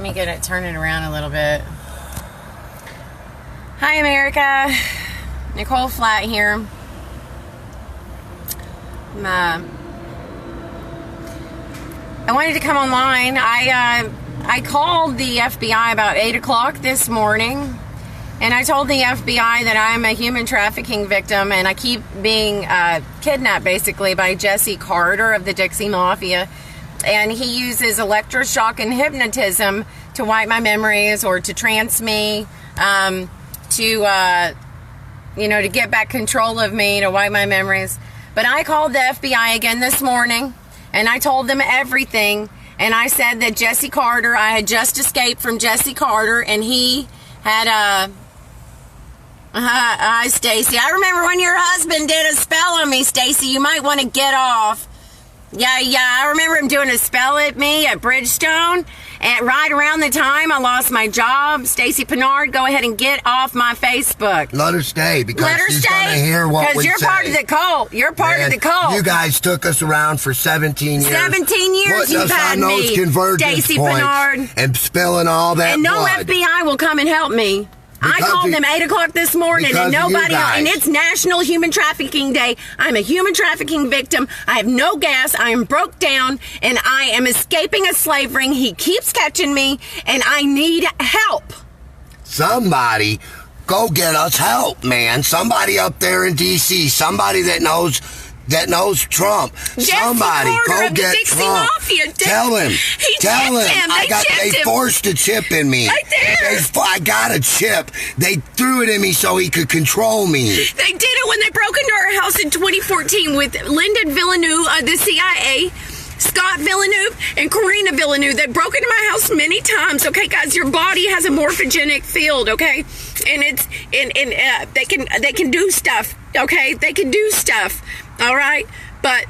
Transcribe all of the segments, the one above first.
Let me turn it around a little bit. Hi, America. Nicole Flat here. I wanted to come online. I called the FBI about 8 o'clock this morning, and I told the FBI that I'm a human trafficking victim, and I keep being kidnapped, basically, by Jesse Carter of the Dixie Mafia. And he uses electroshock and hypnotism to wipe my memories or to trance me, to get back control of me, to wipe my memories. But I called the FBI again this morning, and I told them everything. And I said that Jesse Carter, I had just escaped from Jesse Carter, and he had hi, Stacy. I remember when your husband did a spell on me, Stacy. You might want to get off. Yeah, I remember him doing a spell at me at Bridgestone. And right around the time I lost my job, Stacy Pennard, go ahead and get off my Facebook. Let her stay, because she's going to hear what we say. Because you're part of the cult. You're part of the cult. You guys took us around for 17 years. 17 years you've had me, Stacy Pennard. And spilling all that And no blood. FBI will come and help me. I called them 8 o'clock this morning, and nobody, and it's National Human Trafficking Day. I'm a human trafficking victim. I have no gas. I am broke down, and I am escaping a slave ring. He keeps catching me, and I need help. Somebody go get us help, man. Somebody up there in D.C., somebody that knows Trump. Somebody go get Trump. Mafia. Tell him. Tell him. They forced a chip in me. Right there. I got a chip. They threw it in me so he could control me. They did it when they broke into our house in 2014 with Lyndon Villeneuve, the CIA, Scott Villeneuve, and Karina Villeneuve. They broke into my house many times. Okay, guys, your body has a morphogenic field. Okay, and they can do stuff. Okay, they can do stuff. All right, but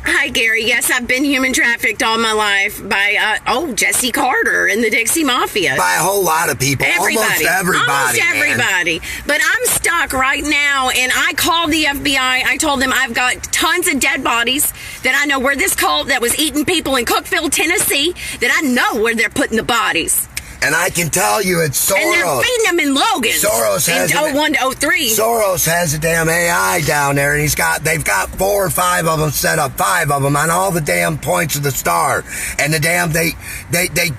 hi, Gary. Yes, I've been human trafficked all my life by Jesse Carter and the Dixie Mafia. By a whole lot of people. Almost everybody. But I'm stuck right now, and I called the FBI. I told them I've got tons of dead bodies, that I know where this cult that was eating people in Cookeville, Tennessee, that I know where they're putting the bodies. And I can tell you it's Soros. And they're feeding them in Logan. Soros has in 01 to 03. Soros has a damn AI down there, and they've got 4 or 5 of them set up, 5 of them on all the damn points of the star. And they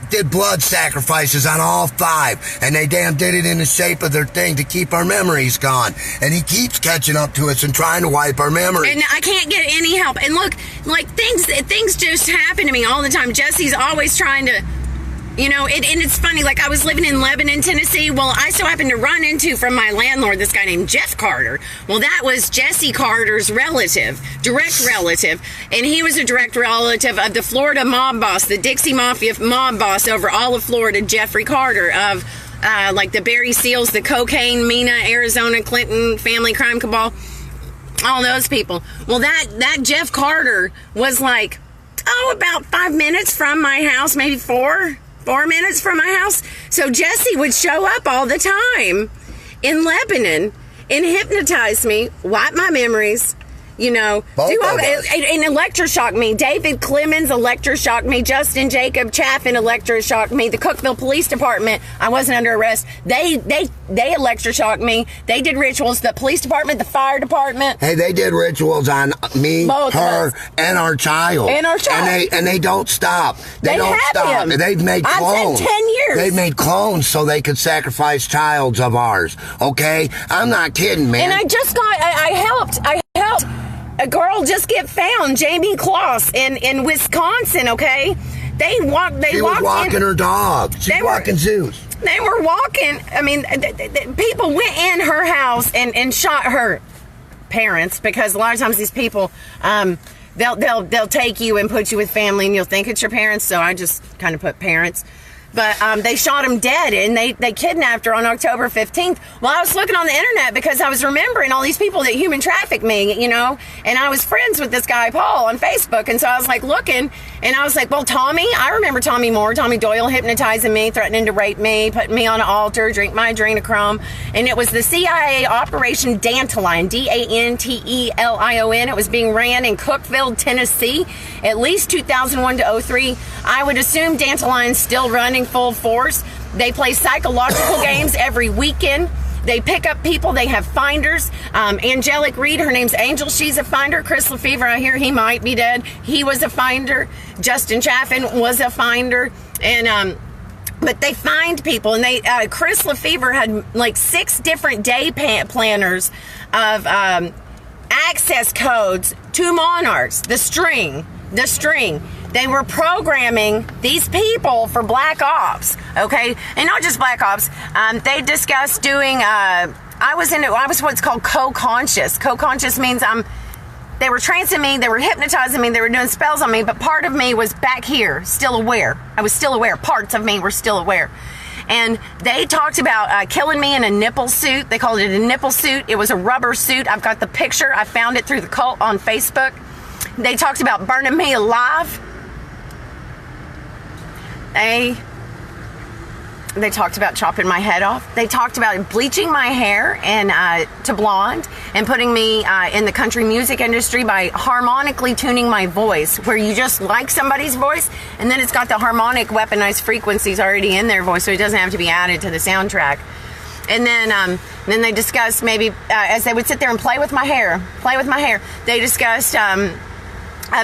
did blood sacrifices on all 5, and they did it in the shape of their thing to keep our memories gone. And he keeps catching up to us and trying to wipe our memories. And I can't get any help. And look, like things just happen to me all the time. Jesse's always trying to. And it's funny, like I was living in Lebanon, Tennessee. Well, I so happened to run into from my landlord this guy named Jeff Carter. Well, that was Jesse Carter's direct relative. And he was a direct relative of the Florida mob boss, the Dixie Mafia mob boss over all of Florida, Jeffrey Carter, of like the Barry Seals, the cocaine, Mena, Arizona, Clinton, family crime cabal, all those people. Well, that Jeff Carter was like, about 5 minutes from my house, maybe 4 minutes from my house. So Jesse would show up all the time in Lebanon and hypnotize me, wipe my memories, and electroshock me. David Clemens electroshocked me. Justin Jacob Chaffin electroshocked me. The Cookeville Police Department, I wasn't under arrest. They electroshocked me. They did rituals. The police department, the fire department. Hey, they did rituals on me, her, and our child. And they don't stop. They don't stop. Him. They've made clones. I've said 10 years. They've made clones so they could sacrifice childs of ours. Okay? I'm not kidding, man. And I helped. A girl just get found, Jamie Kloss in Wisconsin, okay? She was walking her dog. She's walking Zeus. They were walking. I mean, people went in her house and shot her parents, because a lot of times these people, they'll take you and put you with family, and you'll think it's your parents. So I just kind of put parents. But they shot him dead, and they kidnapped her on October 15th. Well, I was looking on the internet because I was remembering all these people that human traffic me, and I was friends with this guy, Paul, on Facebook. And so I was like looking, and I was like, well, I remember Tommy Moore, Tommy Doyle hypnotizing me, threatening to rape me, putting me on an altar, drink my adrenochrome. And it was the CIA Operation Danteline, Dantellion. It was being ran in Cookeville, Tennessee, at least 2001 to 03. I would assume Dantelion's still running running full force. They play psychological games every weekend. They pick up people. They have finders. Angelic Reed, her name's Angel. She's a finder. Chris Lefevre, I hear he might be dead. He was a finder. Justin Chaffin was a finder. And but they find people. And they Chris Lefevre had like 6 different day planners of access codes to Monarchs. The string. They were programming these people for Black Ops, okay? And not just Black Ops. They discussed doing, I was what's called co-conscious. Co-conscious means they were trancing me, they were hypnotizing me, they were doing spells on me, but part of me was back here, still aware. I was still aware. Parts of me were still aware. And they talked about killing me in a nipple suit. They called it a nipple suit. It was a rubber suit. I've got the picture. I found it through the cult on Facebook. They talked about burning me alive. They talked about chopping my head off. They talked about bleaching my hair and to blonde and putting me in the country music industry by harmonically tuning my voice, where you just like somebody's voice and then it's got the harmonic weaponized frequencies already in their voice, so it doesn't have to be added to the soundtrack. And then they discussed maybe as they would sit there and play with my hair, they discussed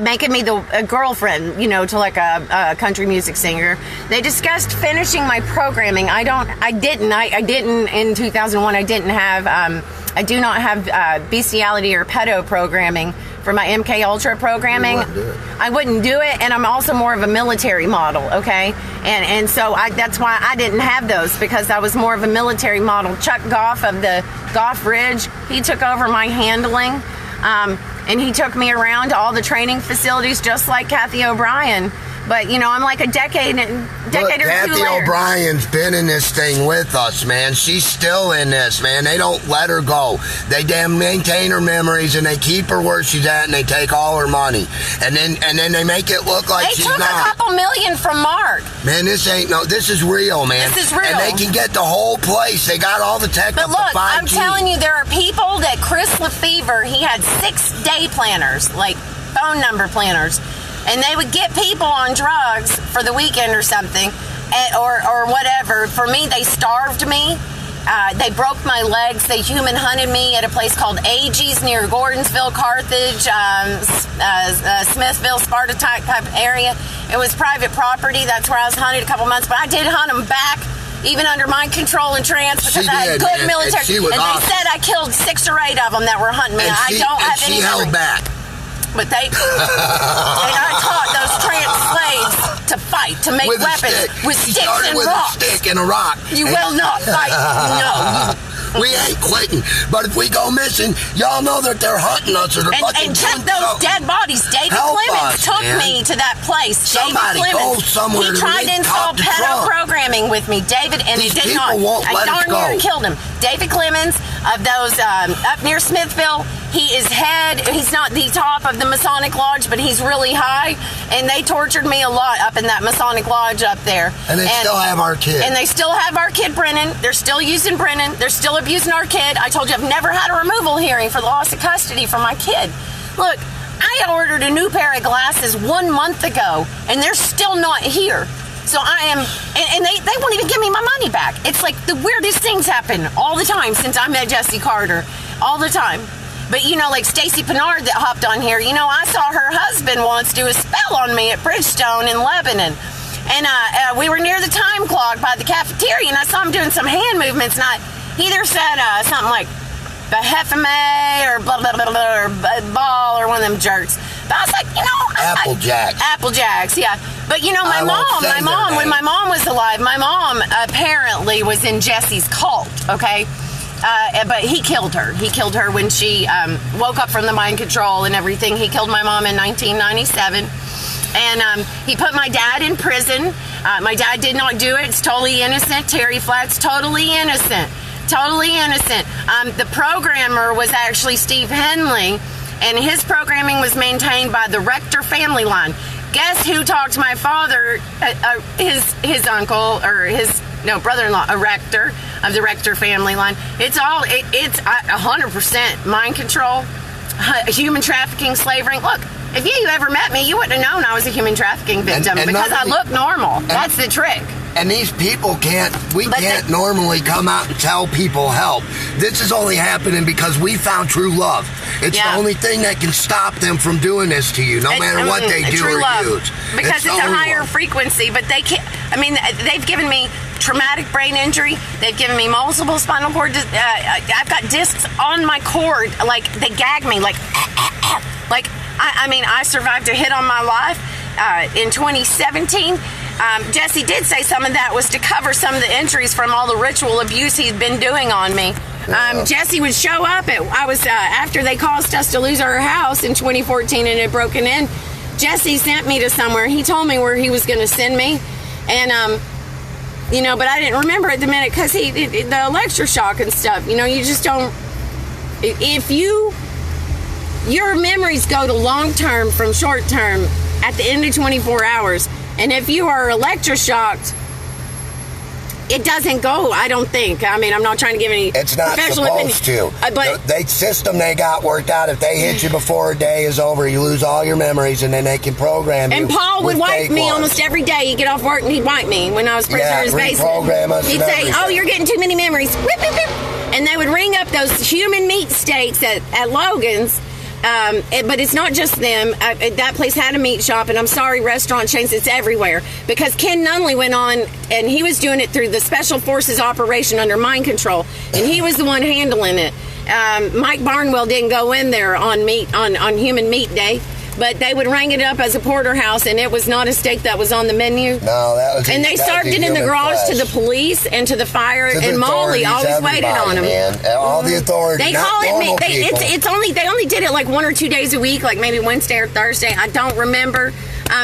making me a girlfriend, to like a country music singer. They discussed finishing my programming. I didn't in 2001. I do not have bestiality or pedo programming for my MK Ultra programming. I wouldn't do it, and I'm also more of a military model, okay? And so that's why I didn't have those, because I was more of a military model. Chuck Goff of the Goff Ridge, he took over my handling. And he took me around to all the training facilities, just like Kathy O'Brien. But, I'm like a decade or two later. Kathy O'Brien's been in this thing with us, man. She's still in this, man. They don't let her go. They damn maintain her memories, and they keep her where she's at, and they take all her money. And then they make it look like she's not. They took a couple million from Mark. Man, this is real, man. This is real. And they can get the whole place. They got all the tech. But look, I'm telling you, there are people that Chris Lefevre, he had 6 day planners, like phone number planners. And they would get people on drugs for the weekend or something, or whatever. For me, they starved me. They broke my legs. They human hunted me at a place called Agee's near Gordonsville, Carthage, Smithville, Sparta type area. It was private property. That's where I was hunted a couple months. But I did hunt them back, even under mind control and trance, because I had good military. And they said I killed 6 or 8 of them that were hunting me. I don't have any. She held back. But and I taught those trans slaves to fight, to make weapons with sticks and rocks. A stick and a rock. You will not fight. No. We ain't quitting. But if we go missing, y'all know that they're hunting us. Or and check those dead bodies. David Clemens took me to that place. Somebody go somewhere. He tried to install pedo programming with me. David, and it did not. I darn near killed him. David Clemens of those up near Smithville. He's not the top of the Masonic Lodge, but he's really high. And they tortured me a lot up in that Masonic Lodge up there. And they still have our kid. And they still have our kid, Brennan. They're still using Brennan. They're still abusing our kid. I told you I've never had a removal hearing for the loss of custody for my kid. Look, I ordered a new pair of glasses 1 month ago, and they're still not here. So I am, and they won't even give me my money back. It's like the weirdest things happen all the time since I met Jesse Carter. All the time. But, like Stacy Pennard that hopped on here, I saw her husband once do a spell on me at Bridgestone in Lebanon. And we were near the time clock by the cafeteria, and I saw him doing some hand movements, and he either said something like, Behefame, or blah, blah, blah, blah, or ball, or one of them jerks. But I was like, Applejacks, yeah. But, my mom, when my mom was alive, my mom apparently was in Jesse's cult, okay? But he killed her. He killed her when she woke up from the mind control and everything. He killed my mom in 1997. And he put my dad in prison. My dad did not do it. It's totally innocent. Terry Flatt's totally innocent. Totally innocent. The programmer was actually Steve Henley, and his programming was maintained by the Rector family line. Guess who talked to my father, his uncle, or his brother-in-law, a rector of the Rector family line. It's 100% mind control, human trafficking, slavery. Look, If you ever met me, you wouldn't have known I was a human trafficking victim because I look normal. That's the trick. And these people can't normally come out and tell people help. This is only happening because we found true love. It's the only thing that can stop them from doing this to you, no matter what they do or use. Because it's a higher frequency, but they can't. I mean, they've given me traumatic brain injury. They've given me multiple spinal cord. I've got discs on my cord. Like, they gag me. Like, I mean, I survived a hit on my life in 2017. Jesse did say some of that was to cover some of the injuries from all the ritual abuse he'd been doing on me. Jesse would show up. After they caused us to lose our house in 2014 and had broken in. Jesse sent me to somewhere. He told me where he was going to send me, and but I didn't remember at the minute because the electroshock and stuff. You just don't. If your memories go to long term from short term at the end of 24 hours. And if you are electroshocked, it doesn't go, I don't think. I mean, I'm not trying to give any It's not supposed to. But the system they got worked out, if they hit you before a day is over, you lose all your memories, and then they can program you. And Paul would wipe me almost every day. He'd get off work and he'd wipe me when I was prisoner in his basement. Reprogram us. He'd say, "Oh, you're getting too many memories." Whip, whip, whip. And they would ring up those human meat steaks at Logan's. But it's not just them. That place had a meat shop, and I'm sorry, restaurant chains, it's everywhere. Because Ken Nunley went on, and he was doing it through the Special Forces operation under mind control, and he was the one handling it. Mike Barnwell didn't go in there on human meat day, but they would ring it up as a porterhouse, and it was not a steak that was on the menu. No, that was. And they served it in the garage to the police and to the fire, and Molly always waited on them. Man. All the authorities. They call it. They only did it like 1 or 2 days a week, like maybe Wednesday or Thursday. I don't remember.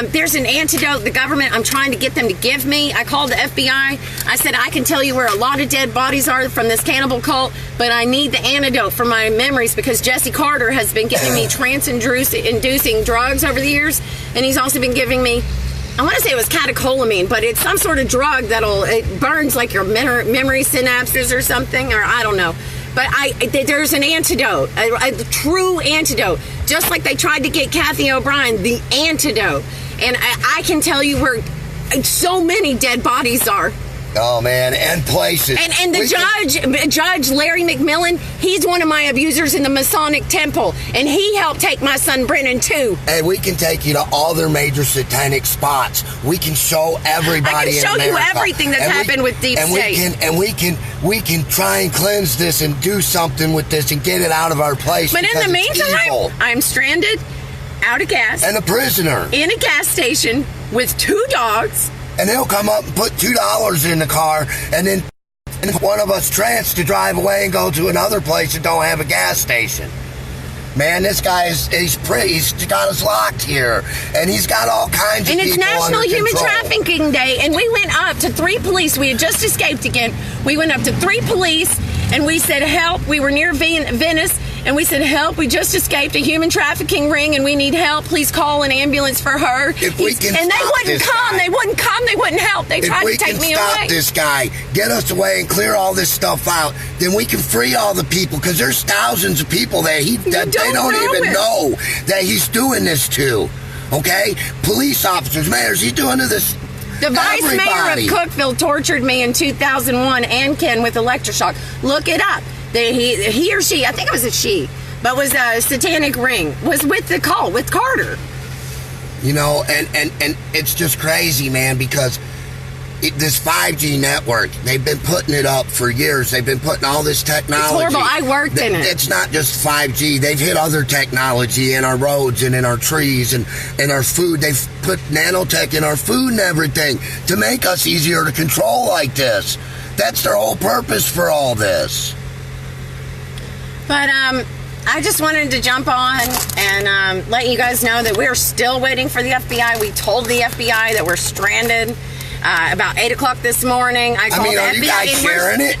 There's an antidote the government, I'm trying to get them to give me. I called the FBI. I said, I can tell you where a lot of dead bodies are from this cannibal cult, but I need the antidote for my memories because Jesse Carter has been giving me trance-inducing drugs over the years, and he's also been giving me, I want to say it was catecholamine, but it's some sort of drug it burns like your memory synapses or something, or I don't know. But there's an antidote, a true antidote. Just like they tried to get Kathy O'Brien, the antidote. And I can tell you where so many dead bodies are. Oh, man, and places. And the Judge Larry McMillan, he's one of my abusers in the Masonic Temple. And he helped take my son Brennan, too. Hey, we can take you to all their major satanic spots. We can show everybody in America. I can show you everything that's happened with Deep State. We can try and cleanse this and do something with this and get it out of our place. But in the meantime, I'm stranded, out of gas. And a prisoner. In a gas station with 2 dogs. And they'll come up and put $2 in the car, and then one of us trance to drive away and go to another place that don't have a gas station. Man, this guy he's got us locked here, and he's got all kinds of people. And it's National Human Trafficking Day, and we went up to 3 police. We had just escaped again. We went up to 3 police, and we said, help. We were near Venice, and we said, help. We just escaped a human trafficking ring, and we need help. Please call an ambulance for her. And they wouldn't come. They wouldn't come. They wouldn't help. They tried to take me away. If we can stop this guy, get us away and clear all this stuff out, then we can free all the people, because there's thousands of people that they don't even know that he's doing this to. Okay? Police officers, mayors, he's doing to this. The vice mayor of Cookeville tortured me in 2001 and Ken with electroshock. Look it up. He or she, I think it was a she, but was a satanic ring, was with the cult, with Carter. And it's just crazy, man, because this 5G network, they've been putting it up for years. They've been putting all this technology. It's horrible. I worked in it. It's not just 5G. They've hit other technology in our roads and in our trees and in our food. They've put nanotech in our food and everything to make us easier to control like this. That's their whole purpose for all this. But I just wanted to jump on and let you guys know that we're still waiting for the FBI. We told the FBI that we're stranded. About 8 o'clock this morning, I called the FBI. You guys sharing it?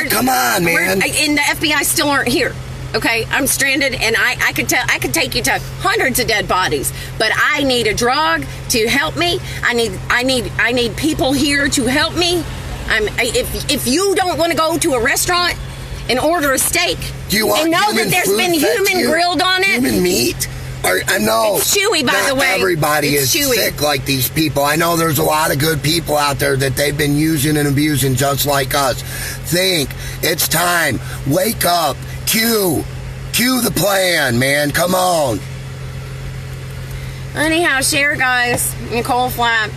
Come on, man. And the FBI still aren't here. Okay, I'm stranded, and I could take you to hundreds of dead bodies, but I need a drug to help me. I need people here to help me. If you don't want to go to a restaurant and order a steak and know that there's been human grilled on it, human meat. I know. It's chewy, by the way. Everybody It's is chewy. sick like these people. I know there's a lot of good people out there that they've been using and abusing just like us. Think. It's time. Wake up. Cue the plan, man. Come on. Anyhow, share, guys. Nicole Flatt,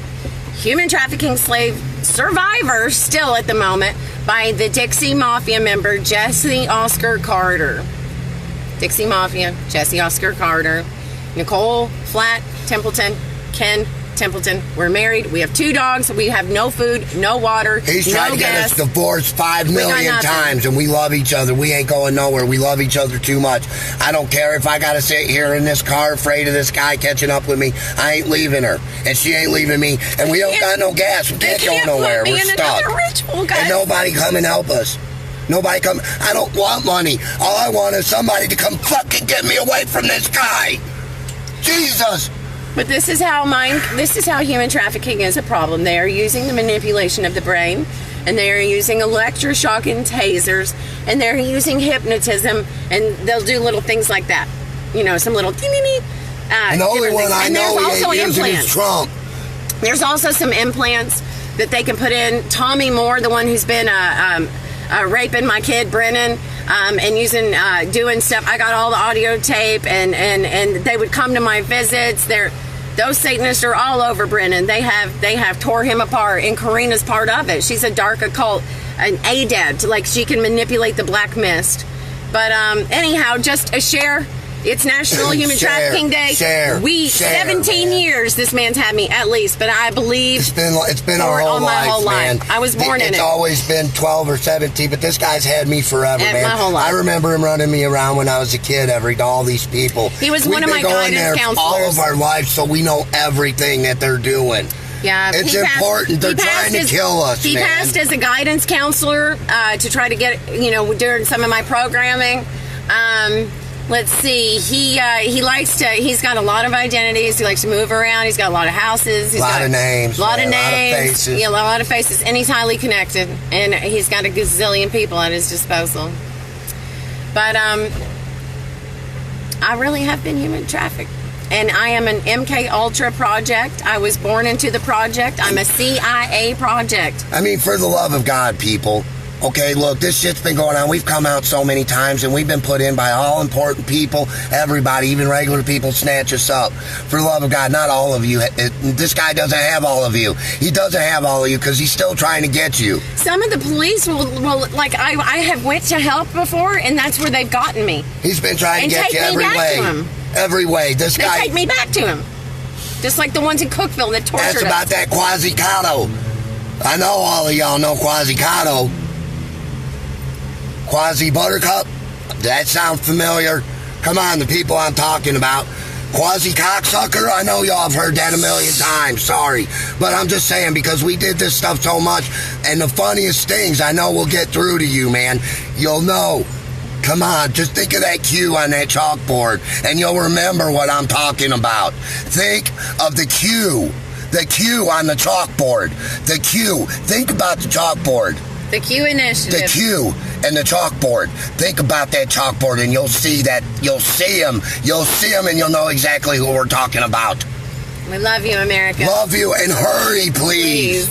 human trafficking slave survivor, still at the moment, by the Dixie Mafia member Jesse Oscar Carter. Dixie Mafia, Jesse Oscar Carter, Nicole Flatt Templeton, Ken Templeton. We're married. We have 2 dogs. We have no food, no water, He's no tried to get gas. us divorced 5 million nothing. times, and we love each other. We ain't going nowhere. We love each other too much. I don't care if I got to sit here in this car afraid of this guy catching up with me. I ain't leaving her, and she ain't leaving me, and we don't got no gas. We can't go nowhere. Put me We're in stuck. another ritual, guys. And nobody come and help us. Nobody come. I don't want money. All I want is somebody to come fucking get me away from this guy. Jesus. But this is how human trafficking is a problem. They are using the manipulation of the brain, and they are using electroshock and tasers, and they're using hypnotism, and they'll do little things like that. You know, some little And the only one I know he ain't using is Trump. There's also some implants that they can put in. Tommy Moore, the one who's been raping my kid Brennan, and using doing stuff. I got all the audio tape, and they would come to my visits. Those Satanists are all over Brennan. They have tore him apart, and Karina's part of it. She's a dark occult, an adept, like she can manipulate the black mist. But anyhow, just a share. It's National Human Trafficking Day. 17 years this man's had me at least, but I believe it's been our whole life, man. I was born in it. It's always been 12 or 17, but this guy's had me forever, man. My whole life. I remember him running me around when I was a kid. All these people. He was one of my guidance counselors all of our lives, so we know everything that they're doing. Yeah, it's important. They're trying to kill us, He man. passed as a guidance counselor to try to get, during some of my programming. Let's see. He likes to. He's got a lot of identities. He likes to move around. He's got a lot of houses. He's got of names. A lot of names. A lot of faces. Yeah, a lot of faces. And he's highly connected. And he's got a gazillion people at his disposal. But I really have been human trafficked. And I am an MK Ultra project. I was born into the project. I'm a CIA project. I mean, for the love of God, people. Okay, look, this shit's been going on. We've come out so many times, and we've been put in by all important people, everybody, even regular people snatch us up. For the love of God, not all of you. This guy doesn't have all of you. He doesn't have all of you because he's still trying to get you. Some of the police will like, I have went to help before, and that's where they've gotten me. He's been trying to get you every way. Every way. This guy. They take me back to him. Just like the ones in Cookville that tortured us. That's about that Quasi-Cato. I know all of y'all know Quasi-Cato. Quasi Buttercup? That sounds familiar. Come on, the people I'm talking about. Quasi Cocksucker? I know y'all have heard that a million times. Sorry. But I'm just saying, because we did this stuff so much, and the funniest things I know will get through to you, man. You'll know. Come on, just think of that Q on that chalkboard, and you'll remember what I'm talking about. Think of the Q. The Q on the chalkboard. The Q. Think about the chalkboard. The Q initiative. The Q and the chalkboard. Think about that chalkboard, and you'll see that. You'll see him. You'll see him, and you'll know exactly who we're talking about. We love you, America. Love you, and hurry, please.